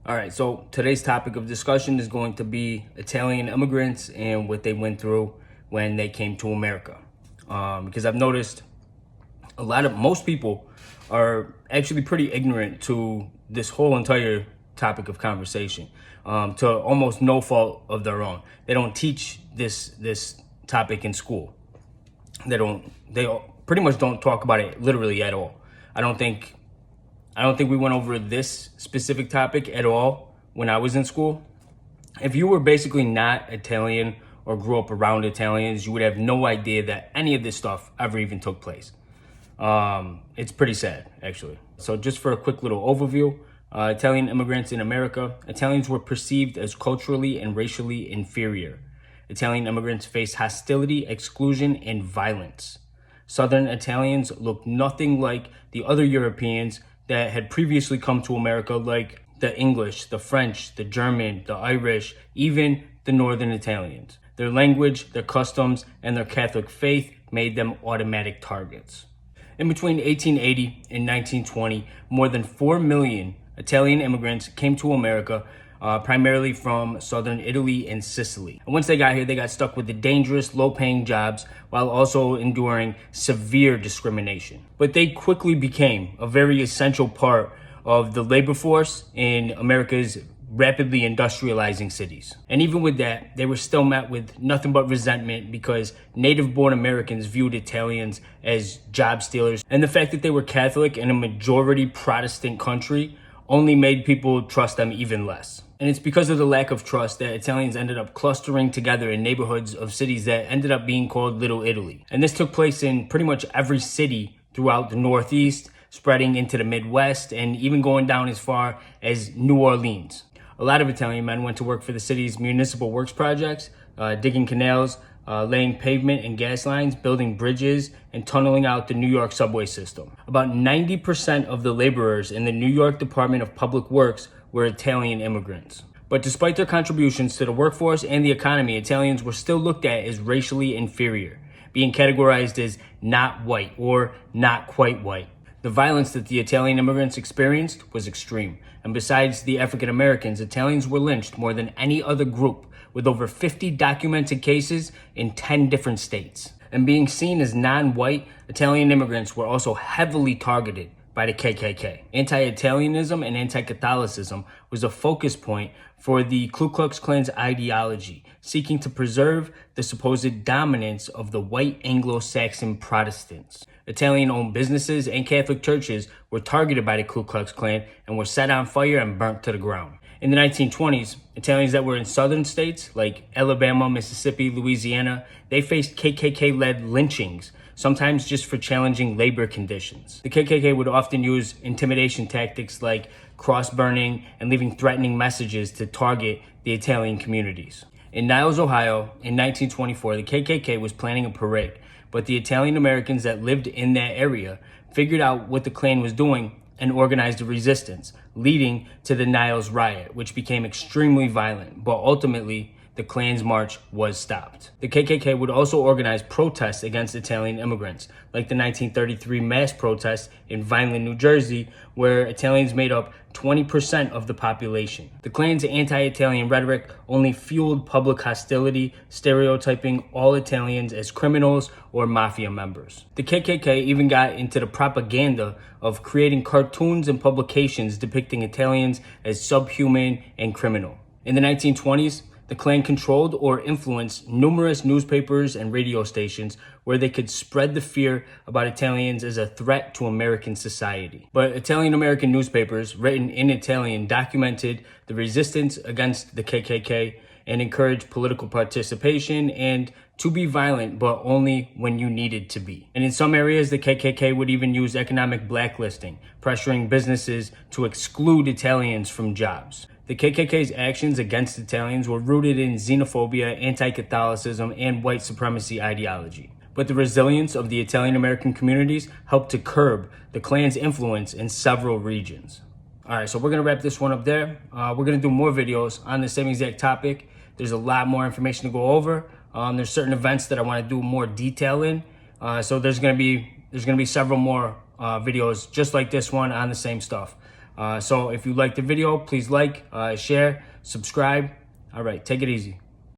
All right, so today's topic of discussion is going to be Italian immigrants and what they went through when they came to America. Because I've noticed most people are actually pretty ignorant to this whole entire topic of conversation, to almost no fault of their own. They don't teach this topic in school. They pretty much don't talk about it literally at all. I don't think we went over this specific topic at all when I was in school. If you were basically not Italian or grew up around Italians, you would have no idea that any of this stuff ever even took place. It's pretty sad, actually. So just for a quick little overview, Italian immigrants in America, Italians were perceived as culturally and racially inferior. Italian immigrants faced hostility, exclusion, and violence. Southern Italians looked nothing like the other Europeans that had previously come to America, like the English, the French, the German, the Irish, even the Northern Italians. Their language, their customs, and their Catholic faith made them automatic targets. In between 1880 and 1920, more than 4 million Italian immigrants came to America, primarily from southern Italy and Sicily. And once they got here, they got stuck with the dangerous, low-paying jobs while also enduring severe discrimination. But they quickly became a very essential part of the labor force in America's rapidly industrializing cities. And even with that, they were still met with nothing but resentment because native-born Americans viewed Italians as job stealers. And the fact that they were Catholic in a majority Protestant country only made people trust them even less. And it's because of the lack of trust that Italians ended up clustering together in neighborhoods of cities that ended up being called Little Italy. And this took place in pretty much every city throughout the Northeast, spreading into the Midwest, and even going down as far as New Orleans. A lot of Italian men went to work for the city's municipal works projects, digging canals, laying pavement and gas lines, building bridges, and tunneling out the New York subway system. About 90% of the laborers in the New York Department of Public Works were Italian immigrants. But despite their contributions to the workforce and the economy, Italians were still looked at as racially inferior, being categorized as not white or not quite white. The violence that the Italian immigrants experienced was extreme. And besides the African Americans, Italians were lynched more than any other group, with over 50 documented cases in 10 different states. And being seen as non-white, Italian immigrants were also heavily targeted by the KKK. Anti-Italianism and anti-Catholicism was a focus point for the Ku Klux Klan's ideology, seeking to preserve the supposed dominance of the white Anglo-Saxon Protestants. Italian-owned businesses and Catholic churches were targeted by the Ku Klux Klan and were set on fire and burnt to the ground. In the 1920s, Italians that were in southern states like Alabama, Mississippi, Louisiana, they faced KKK-led lynchings, sometimes just for challenging labor conditions. The KKK would often use intimidation tactics like cross-burning and leaving threatening messages to target the Italian communities. In Niles, Ohio, in 1924, the KKK was planning a parade, but the Italian Americans that lived in that area figured out what the Klan was doing and organized a resistance, leading to the Niles riot, which became extremely violent, but ultimately the Klan's march was stopped. The KKK would also organize protests against Italian immigrants, like the 1933 mass protest in Vineland, New Jersey, where Italians made up 20% of the population. The Klan's anti-Italian rhetoric only fueled public hostility, stereotyping all Italians as criminals or mafia members. The KKK even got into the propaganda of creating cartoons and publications depicting Italians as subhuman and criminal. In the 1920s, the Klan controlled or influenced numerous newspapers and radio stations where they could spread the fear about Italians as a threat to American society. But Italian-American newspapers written in Italian documented the resistance against the KKK and encouraged political participation and to be violent, but only when you needed to be. And in some areas, the KKK would even use economic blacklisting, pressuring businesses to exclude Italians from jobs. The KKK's actions against Italians were rooted in xenophobia, anti-Catholicism, and white supremacy ideology. But the resilience of the Italian-American communities helped to curb the Klan's influence in several regions. All right, so we're gonna wrap this one up there. We're gonna do more videos on the same exact topic. There's a lot more information to go over. There's certain events that I wanna do more detail in. So there's gonna be several more videos just like this one on the same stuff. So if you like the video, please like, share, subscribe. All right, take it easy.